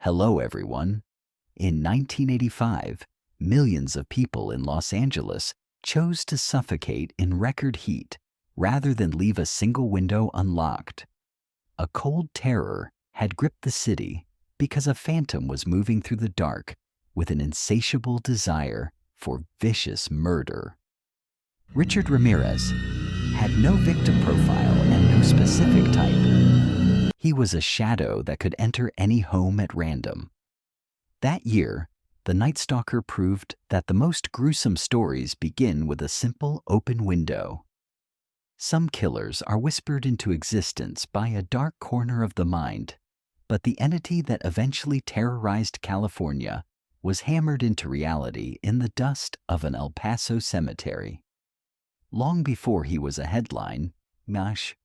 Hello, everyone. In 1985, millions of people in Los Angeles chose to suffocate in record heat rather than leave a single window unlocked. A cold terror had gripped the city because a phantom was moving through the dark with an insatiable desire for vicious murder. Richard Ramirez had no victim profile and no specific type. He was a shadow that could enter any home at random. That year, the Night Stalker proved that the most gruesome stories begin with a simple open window. Some killers are whispered into existence by a dark corner of the mind, but the entity that eventually terrorized California was hammered into reality in the dust of an El Paso cemetery. Long before he was a headline,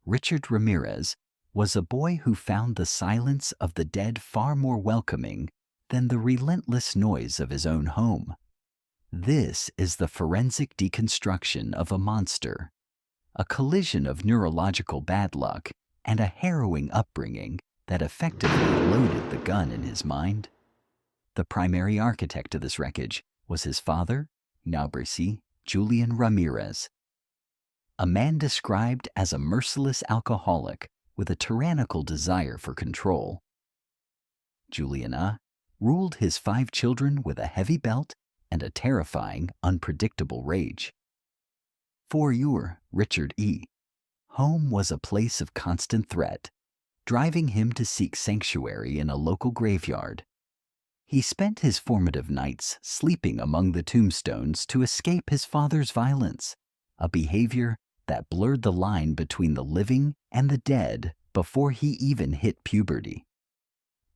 Richard Ramirez was a boy who found the silence of the dead far more welcoming than the relentless noise of his own home. This is the forensic deconstruction of a monster, a collision of neurological bad luck and a harrowing upbringing that effectively loaded the gun in his mind. The primary architect of this wreckage was his father, Julian Ramirez, a man described as a merciless alcoholic with a tyrannical desire for control. Julian ruled his 5 children with a heavy belt and a terrifying, unpredictable rage. For Richard home was a place of constant threat, driving him to seek sanctuary in a local graveyard. He spent his formative nights sleeping among the tombstones to escape his father's violence, a behavior that blurred the line between the living and the dead before he even hit puberty.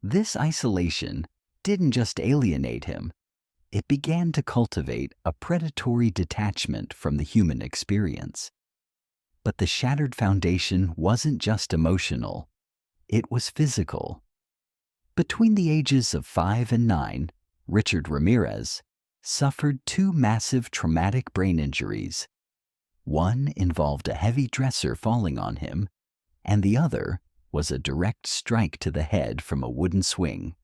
This isolation didn't just alienate him, it began to cultivate a predatory detachment from the human experience. But the shattered foundation wasn't just emotional, it was physical. Between the ages of 5 and 9, Richard Ramirez suffered 2 massive traumatic brain injuries. One involved a heavy dresser falling on him, and the other was a direct strike to the head from a wooden swing.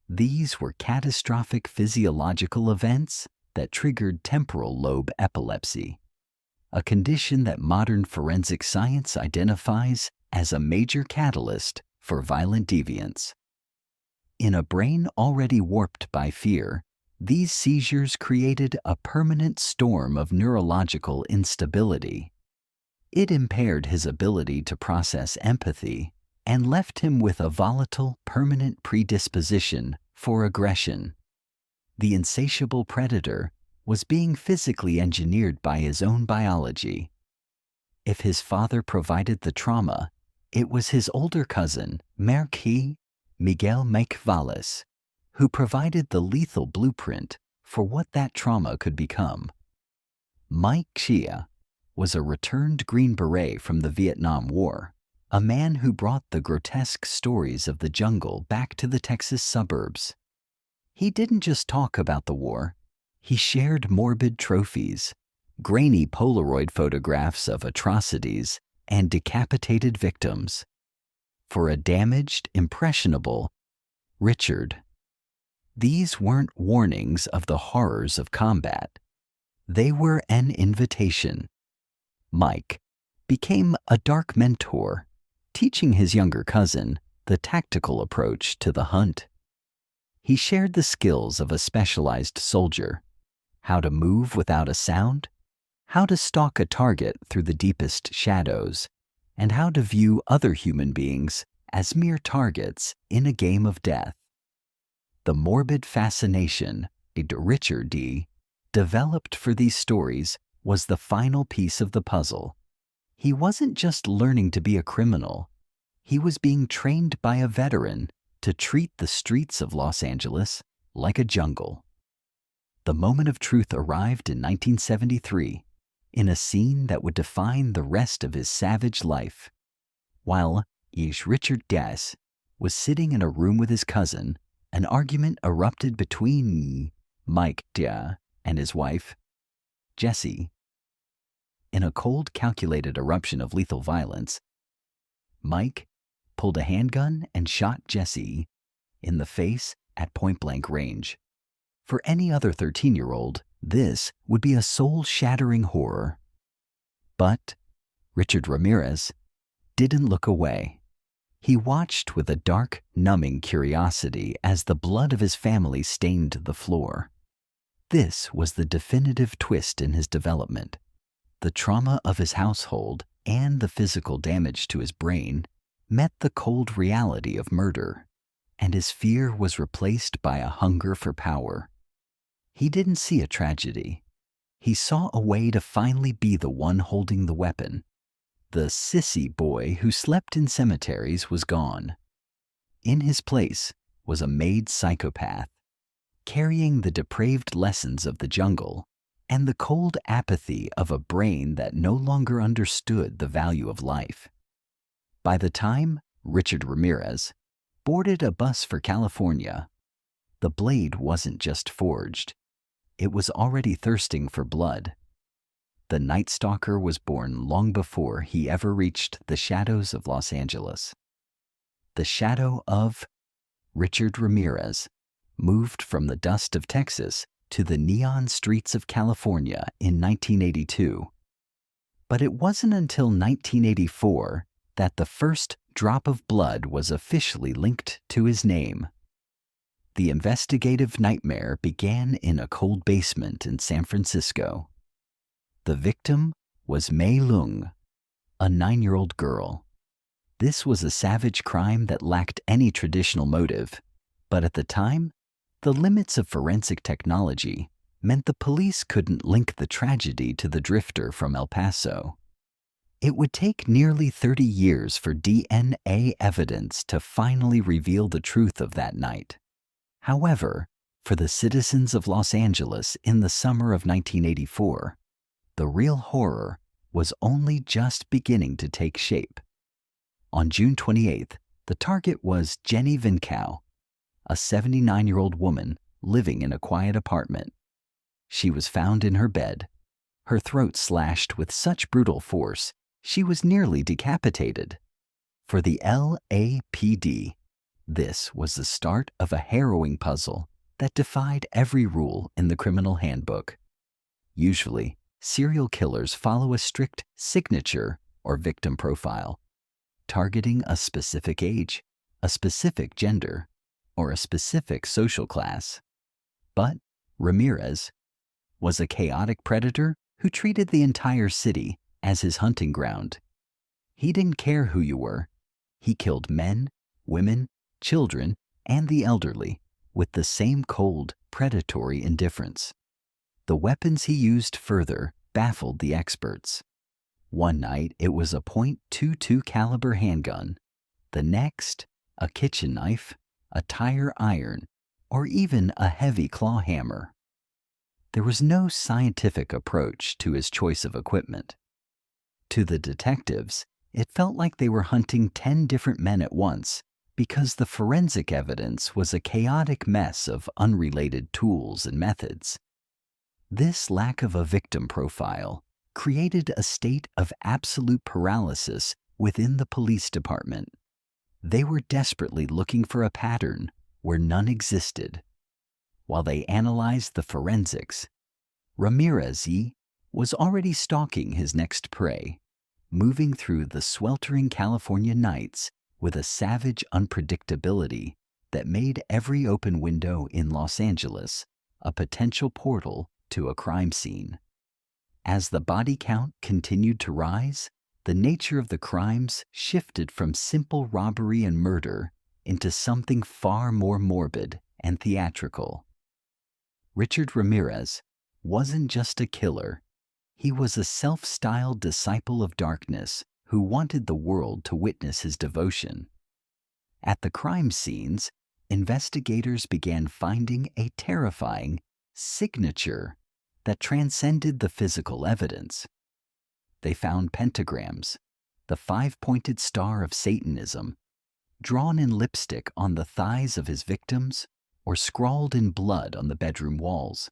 These were catastrophic physiological events that triggered temporal lobe epilepsy, a condition that modern forensic science identifies as a major catalyst for violent deviance. In a brain already warped by fear, these seizures created a permanent storm of neurological instability. It impaired his ability to process empathy and left him with a volatile, permanent predisposition for aggression. The insatiable predator was being physically engineered by his own biology. If his father provided the trauma, it was his older cousin, Miguel Valles, who provided the lethal blueprint for what that trauma could become. Mike Chia was a returned Green Beret from the Vietnam War, a man who brought the grotesque stories of the jungle back to the Texas suburbs. He didn't just talk about the war, he shared morbid trophies, grainy Polaroid photographs of atrocities and decapitated victims. For a damaged, impressionable Richard, these weren't warnings of the horrors of combat. They were an invitation. Mike became a dark mentor, teaching his younger cousin the tactical approach to the hunt. He shared the skills of a specialized soldier, how to move without a sound, how to stalk a target through the deepest shadows, and how to view other human beings as mere targets in a game of death. The morbid fascination Richard developed for these stories was the final piece of the puzzle. He wasn't just learning to be a criminal, he was being trained by a veteran to treat the streets of Los Angeles like a jungle. The moment of truth arrived in 1973, in a scene that would define the rest of his savage life. While Richard was sitting in a room with his cousin, an argument erupted between Mike and his wife, Jessie. In a cold, calculated eruption of lethal violence, Mike pulled a handgun and shot Jessie in the face at point-blank range. For any other 13-year-old, this would be a soul-shattering horror. But Richard Ramirez didn't look away. He watched with a dark, numbing curiosity as the blood of his family stained the floor. This was the definitive twist in his development. The trauma of his household and the physical damage to his brain met the cold reality of murder, and his fear was replaced by a hunger for power. He didn't see a tragedy. He saw a way to finally be the one holding the weapon. The sissy boy who slept in cemeteries was gone. In his place was a made psychopath, carrying the depraved lessons of the jungle and the cold apathy of a brain that no longer understood the value of life. By the time Richard Ramirez boarded a bus for California, the blade wasn't just forged. It was already thirsting for blood. The Night Stalker was born long before he ever reached the shadows of Los Angeles. The shadow of Richard Ramirez moved from the dust of Texas to the neon streets of California in 1982. But it wasn't until 1984 that the first drop of blood was officially linked to his name. The investigative nightmare began in a cold basement in San Francisco. The victim was Mei Lung, a 9-year-old girl. This was a savage crime that lacked any traditional motive, but at the time, the limits of forensic technology meant the police couldn't link the tragedy to the drifter from El Paso. It would take nearly 30 years for DNA evidence to finally reveal the truth of that night. However, for the citizens of Los Angeles in the summer of 1984, the real horror was only just beginning to take shape. On June 28th, the target was Jenny Vincow, a 79-year-old woman living in a quiet apartment. She was found in her bed, her throat slashed with such brutal force she was nearly decapitated. For the LAPD, this was the start of a harrowing puzzle that defied every rule in the criminal handbook. Usually, serial killers follow a strict signature or victim profile, targeting a specific age, a specific gender, or a specific social class. But Ramirez was a chaotic predator who treated the entire city as his hunting ground. He didn't care who you were. He killed men, women, children, and the elderly with the same cold, predatory indifference. The weapons he used further baffled the experts. One night it was a .22 caliber handgun, the next a kitchen knife, a tire iron, or even a heavy claw hammer. There was no scientific approach to his choice of equipment. To the detectives, it felt like they were hunting 10 different men at once because the forensic evidence was a chaotic mess of unrelated tools and methods. This lack of a victim profile created a state of absolute paralysis within the police department. They were desperately looking for a pattern where none existed. While they analyzed the forensics, Ramirez was already stalking his next prey, moving through the sweltering California nights with a savage unpredictability that made every open window in Los Angeles a potential portal to a crime scene. As the body count continued to rise, the nature of the crimes shifted from simple robbery and murder into something far more morbid and theatrical. Richard Ramirez wasn't just a killer. He was a self-styled disciple of darkness who wanted the world to witness his devotion. At the crime scenes, investigators began finding a terrifying signature that transcended the physical evidence. They found pentagrams, the 5-pointed star of Satanism, drawn in lipstick on the thighs of his victims or scrawled in blood on the bedroom walls.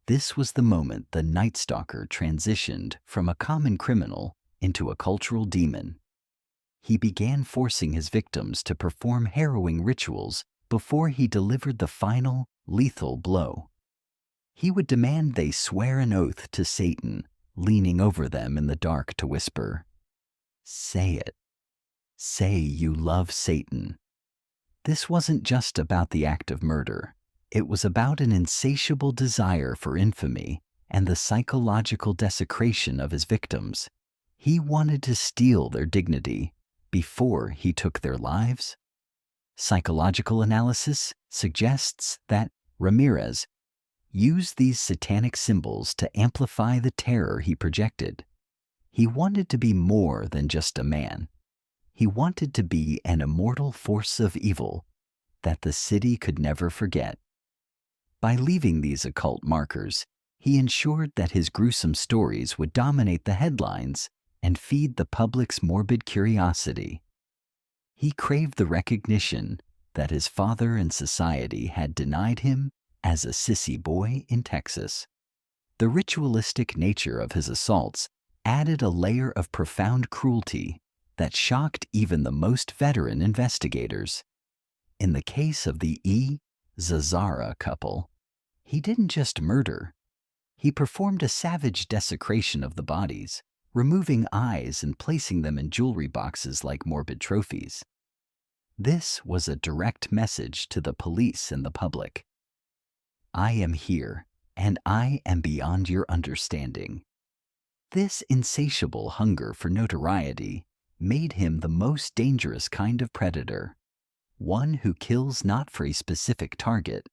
This was the moment the Night Stalker transitioned from a common criminal into a cultural demon. He began forcing his victims to perform harrowing rituals before he delivered the final, lethal blow. He would demand they swear an oath to Satan, leaning over them in the dark to whisper, "Say it. Say you love Satan." This wasn't just about the act of murder. It was about an insatiable desire for infamy and the psychological desecration of his victims. He wanted to steal their dignity before he took their lives. Psychological analysis suggests that Ramirez used these satanic symbols to amplify the terror he projected. He wanted to be more than just a man. He wanted to be an immortal force of evil that the city could never forget. By leaving these occult markers, he ensured that his gruesome stories would dominate the headlines and feed the public's morbid curiosity. He craved the recognition that his father and society had denied him as a sissy boy in Texas. The ritualistic nature of his assaults added a layer of profound cruelty that shocked even the most veteran investigators. In the case of the Zazara couple, he didn't just murder. He performed a savage desecration of the bodies, removing eyes and placing them in jewelry boxes like morbid trophies. This was a direct message to the police and the public. I am here, and I am beyond your understanding. This insatiable hunger for notoriety made him the most dangerous kind of predator, one who kills not for a specific target,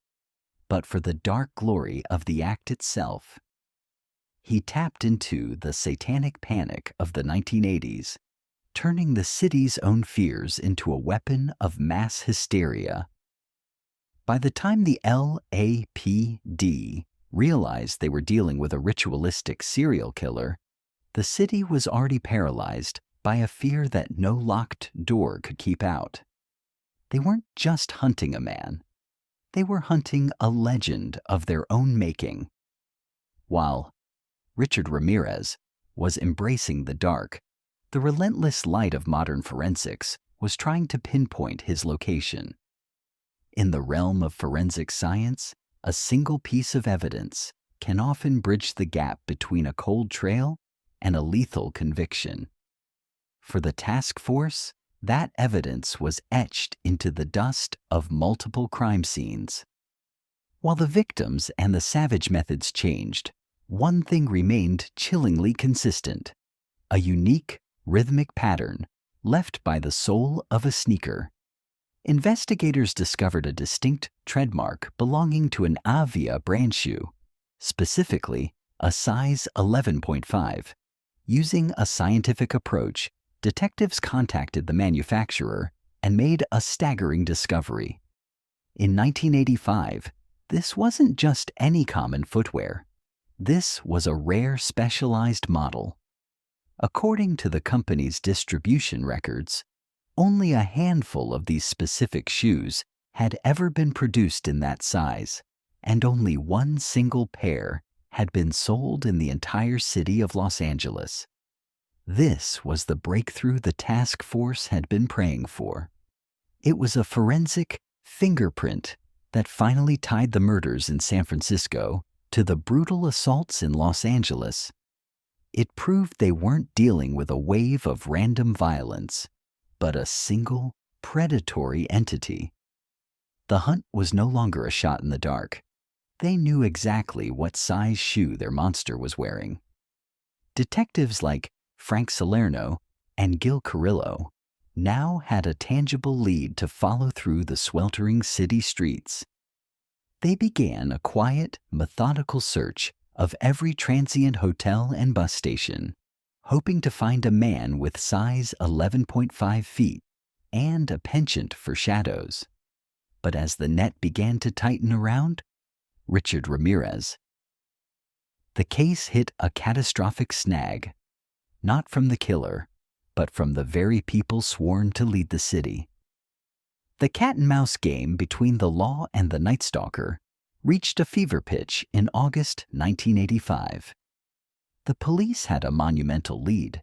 but for the dark glory of the act itself. He tapped into the satanic panic of the 1980s, turning the city's own fears into a weapon of mass hysteria. By the time the LAPD realized they were dealing with a ritualistic serial killer, the city was already paralyzed by a fear that no locked door could keep out. They weren't just hunting a man. They were hunting a legend of their own making. While Richard Ramirez was embracing the dark, the relentless light of modern forensics was trying to pinpoint his location. In the realm of forensic science, a single piece of evidence can often bridge the gap between a cold trail and a lethal conviction. For the task force, that evidence was etched into the dust of multiple crime scenes. While the victims and the savage methods changed, one thing remained chillingly consistent: a unique, rhythmic pattern left by the sole of a sneaker. Investigators discovered a distinct treadmark belonging to an Avia brand shoe, specifically a size 11.5. Using a scientific approach, detectives contacted the manufacturer and made a staggering discovery. In 1985, this wasn't just any common footwear. This was a rare specialized model. According to the company's distribution records, only a handful of these specific shoes had ever been produced in that size, and only one single pair had been sold in the entire city of Los Angeles. This was the breakthrough the task force had been praying for. It was a forensic fingerprint that finally tied the murders in San Francisco to the brutal assaults in Los Angeles. It proved they weren't dealing with a wave of random violence, but a single, predatory entity. The hunt was no longer a shot in the dark. They knew exactly what size shoe their monster was wearing. Detectives like Frank Salerno and Gil Carrillo now had a tangible lead to follow through the sweltering city streets. They began a quiet, methodical search of every transient hotel and bus station, hoping to find a man with size 11.5 feet and a penchant for shadows. But as the net began to tighten around Richard Ramirez, the case hit a catastrophic snag, not from the killer, but from the very people sworn to lead the city. The cat-and-mouse game between the law and the Night Stalker reached a fever pitch in August 1985. The police had a monumental lead,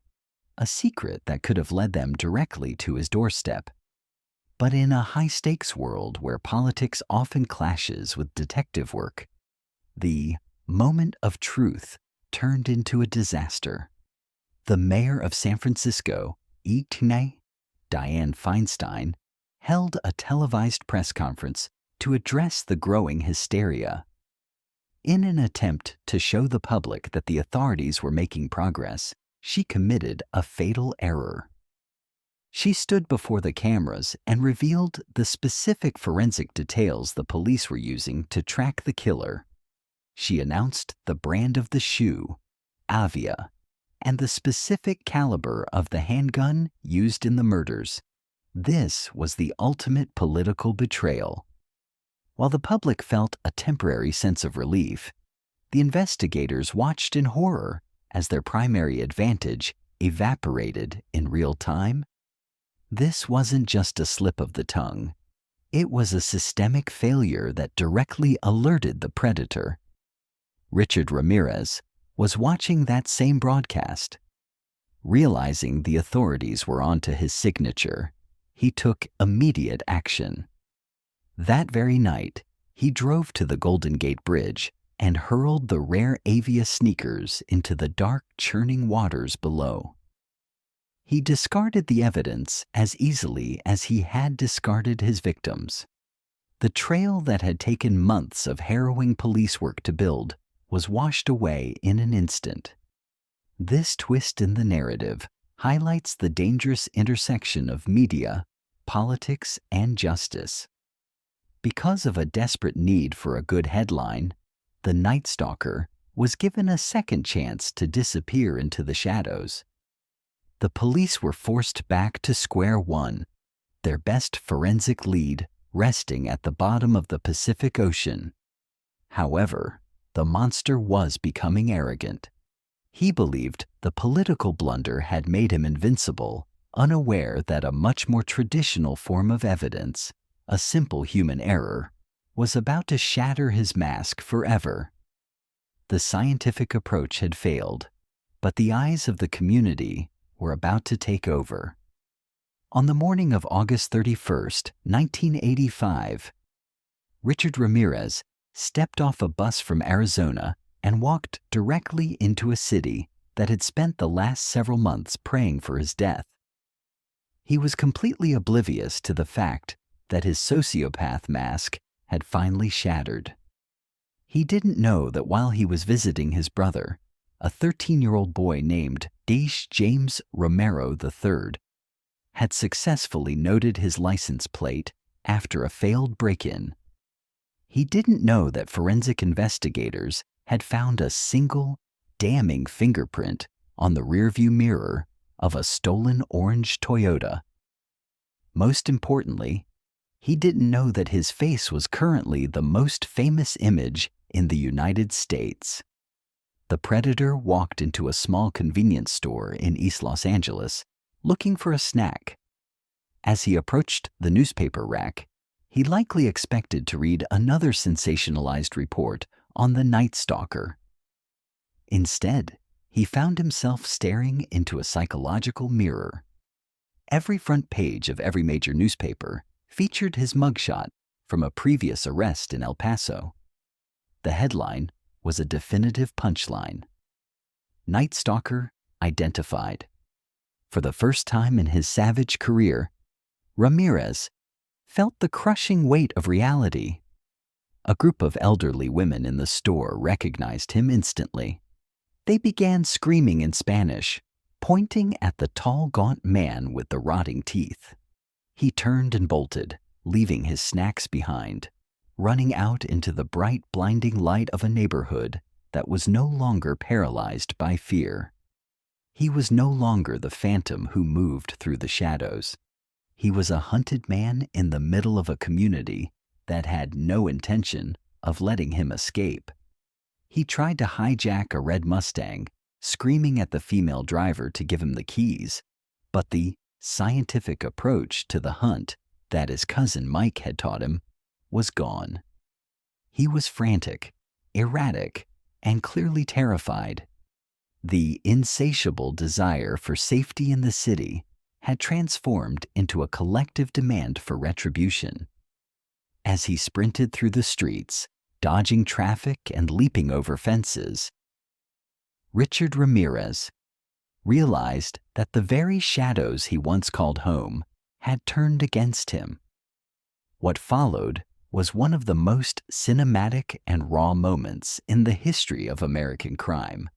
a secret that could have led them directly to his doorstep. But in a high-stakes world where politics often clashes with detective work, the moment of truth turned into a disaster. The mayor of San Francisco, Dianne Feinstein, held a televised press conference to address the growing hysteria. In an attempt to show the public that the authorities were making progress, she committed a fatal error. She stood before the cameras and revealed the specific forensic details the police were using to track the killer. She announced the brand of the shoe, Avia, and the specific caliber of the handgun used in the murders. This was the ultimate political betrayal. While the public felt a temporary sense of relief, the investigators watched in horror as their primary advantage evaporated in real time. This wasn't just a slip of the tongue. It was a systemic failure that directly alerted the predator. Richard Ramirez was watching that same broadcast. Realizing the authorities were onto his signature, he took immediate action. That very night, he drove to the Golden Gate Bridge and hurled the rare Avia sneakers into the dark, churning waters below. He discarded the evidence as easily as he had discarded his victims. The trail that had taken months of harrowing police work to build was washed away in an instant. This twist in the narrative highlights the dangerous intersection of media, politics, and justice. Because of a desperate need for a good headline, the Night Stalker was given a second chance to disappear into the shadows. The police were forced back to square one, their best forensic lead resting at the bottom of the Pacific Ocean. However, the monster was becoming arrogant. He believed the political blunder had made him invincible, unaware that a much more traditional form of evidence, a simple human error, was about to shatter his mask forever. The scientific approach had failed, but the eyes of the community were about to take over. On the morning of August 31st, 1985, Richard Ramirez stepped off a bus from Arizona and walked directly into a city that had spent the last several months praying for his death. He was completely oblivious to the fact that his sociopath mask had finally shattered. He didn't know that while he was visiting his brother, a 13-year-old boy named James Romero III, had successfully noted his license plate after a failed break-in. He didn't know that forensic investigators had found a single, damning fingerprint on the rearview mirror of a stolen orange Toyota. Most importantly, he didn't know that his face was currently the most famous image in the United States. The predator walked into a small convenience store in East Los Angeles looking for a snack. As he approached the newspaper rack, he likely expected to read another sensationalized report on the Night Stalker. Instead, he found himself staring into a psychological mirror. Every front page of every major newspaper featured his mugshot from a previous arrest in El Paso. The headline was a definitive punchline: Night Stalker identified. For the first time in his savage career, Ramirez felt the crushing weight of reality. A group of elderly women in the store recognized him instantly. They began screaming in Spanish, pointing at the tall, gaunt man with the rotting teeth. He turned and bolted, leaving his snacks behind, running out into the bright, blinding light of a neighborhood that was no longer paralyzed by fear. He was no longer the phantom who moved through the shadows. He was a hunted man in the middle of a community that had no intention of letting him escape. He tried to hijack a red Mustang, screaming at the female driver to give him the keys, but the scientific approach to the hunt that his cousin Mike had taught him was gone. He was frantic, erratic, and clearly terrified. The insatiable desire for safety in the city had transformed into a collective demand for retribution. As he sprinted through the streets, dodging traffic and leaping over fences, Richard Ramirez realized that the very shadows he once called home had turned against him. What followed was one of the most cinematic and raw moments in the history of American crime,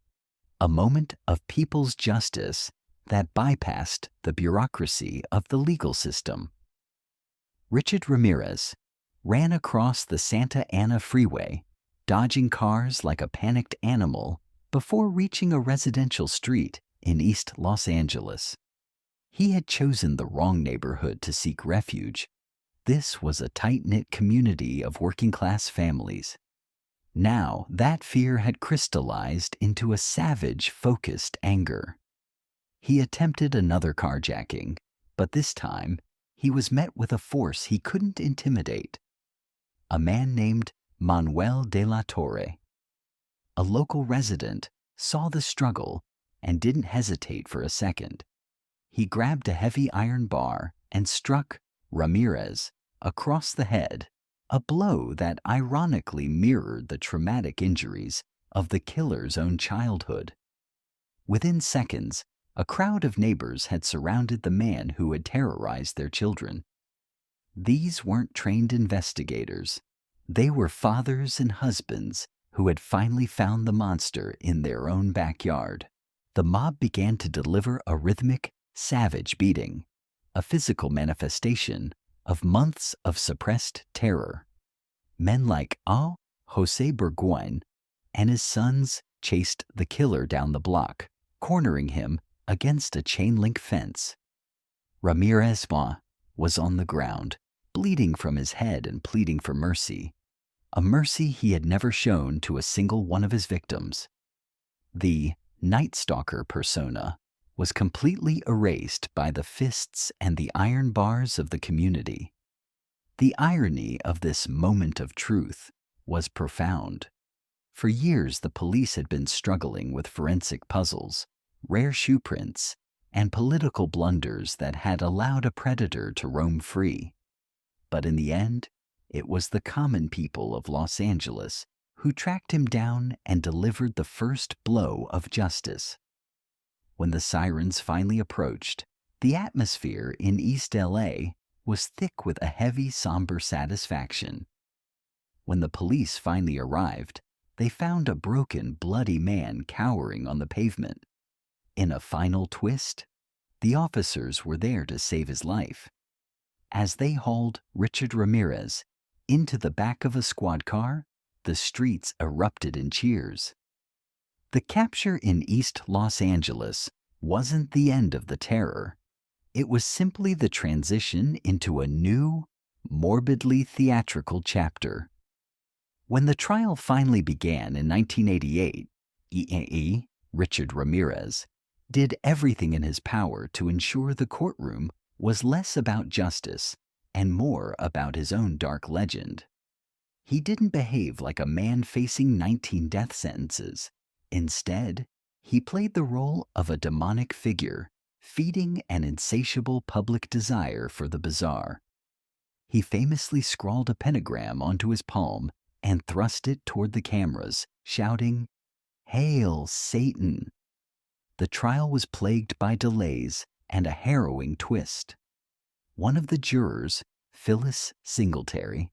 a moment of people's justice that bypassed the bureaucracy of the legal system. Richard Ramirez ran across the Santa Ana freeway, dodging cars like a panicked animal before reaching a residential street in East Los Angeles. He had chosen the wrong neighborhood to seek refuge. This was a tight-knit community of working-class families. Now that fear had crystallized into a savage, focused anger. He attempted another carjacking, but this time he was met with a force he couldn't intimidate. A man named Manuel de la Torre. A local resident saw the struggle and didn't hesitate for a second. He grabbed a heavy iron bar and struck Ramirez across the head, a blow that ironically mirrored the traumatic injuries of the killer's own childhood. Within seconds, a crowd of neighbors had surrounded the man who had terrorized their children. These weren't trained investigators. They were fathers and husbands who had finally found the monster in their own backyard. The mob began to deliver a rhythmic, savage beating, a physical manifestation of months of suppressed terror. Men like Jose Burgoyne and his sons chased the killer down the block, cornering him against a chain-link fence. Ramirez was on the ground, bleeding from his head and pleading for mercy, a mercy he had never shown to a single one of his victims. The Night Stalker persona was completely erased by the fists and the iron bars of the community. The irony of this moment of truth was profound. For years, the police had been struggling with forensic puzzles, rare shoe prints, and political blunders that had allowed a predator to roam free. But in the end, it was the common people of Los Angeles who tracked him down and delivered the first blow of justice. When the sirens finally approached, the atmosphere in East LA was thick with a heavy, somber satisfaction. When the police finally arrived, they found a broken, bloody man cowering on the pavement. In a final twist, the officers were there to save his life. As they hauled Richard Ramirez into the back of a squad car, the streets erupted in cheers. The capture in East Los Angeles wasn't the end of the terror. It was simply the transition into a new, morbidly theatrical chapter. When the trial finally began in 1988, Richard Ramirez did everything in his power to ensure the courtroom was less about justice and more about his own dark legend. He didn't behave like a man facing 19 death sentences. Instead, he played the role of a demonic figure, feeding an insatiable public desire for the bizarre. He famously scrawled a pentagram onto his palm and thrust it toward the cameras, shouting, "Hail, Satan!" The trial was plagued by delays and a harrowing twist. One of the jurors, Phyllis Singletary,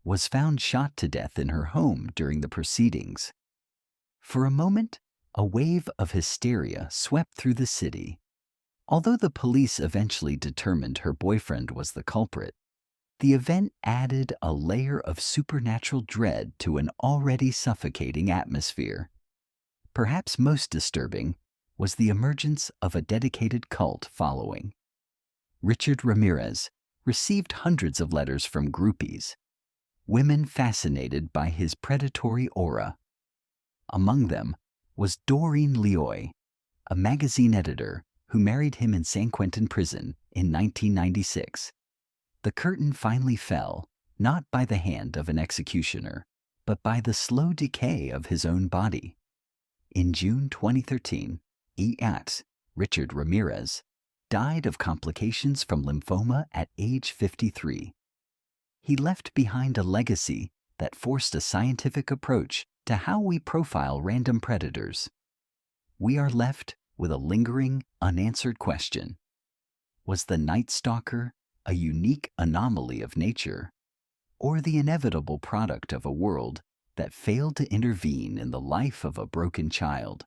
was found shot to death in her home during the proceedings. For a moment, a wave of hysteria swept through the city. Although the police eventually determined her boyfriend was the culprit, the event added a layer of supernatural dread to an already suffocating atmosphere. Perhaps most disturbing was the emergence of a dedicated cult following. Richard Ramirez received hundreds of letters from groupies, women fascinated by his predatory aura. Among them was Doreen Leoy, a magazine editor who married him in San Quentin prison in 1996. The curtain finally fell, not by the hand of an executioner, but by the slow decay of his own body. In June 2013, Richard Ramirez died of complications from lymphoma at age 53. He left behind a legacy that forced a scientific approach to how we profile random predators. We are left with a lingering, unanswered question. Was the Night Stalker a unique anomaly of nature, or the inevitable product of a world that failed to intervene in the life of a broken child?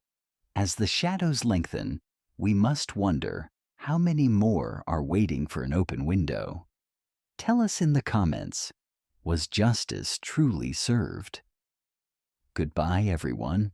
As the shadows lengthen, we must wonder how many more are waiting for an open window. Tell us in the comments, was justice truly served? Goodbye, everyone.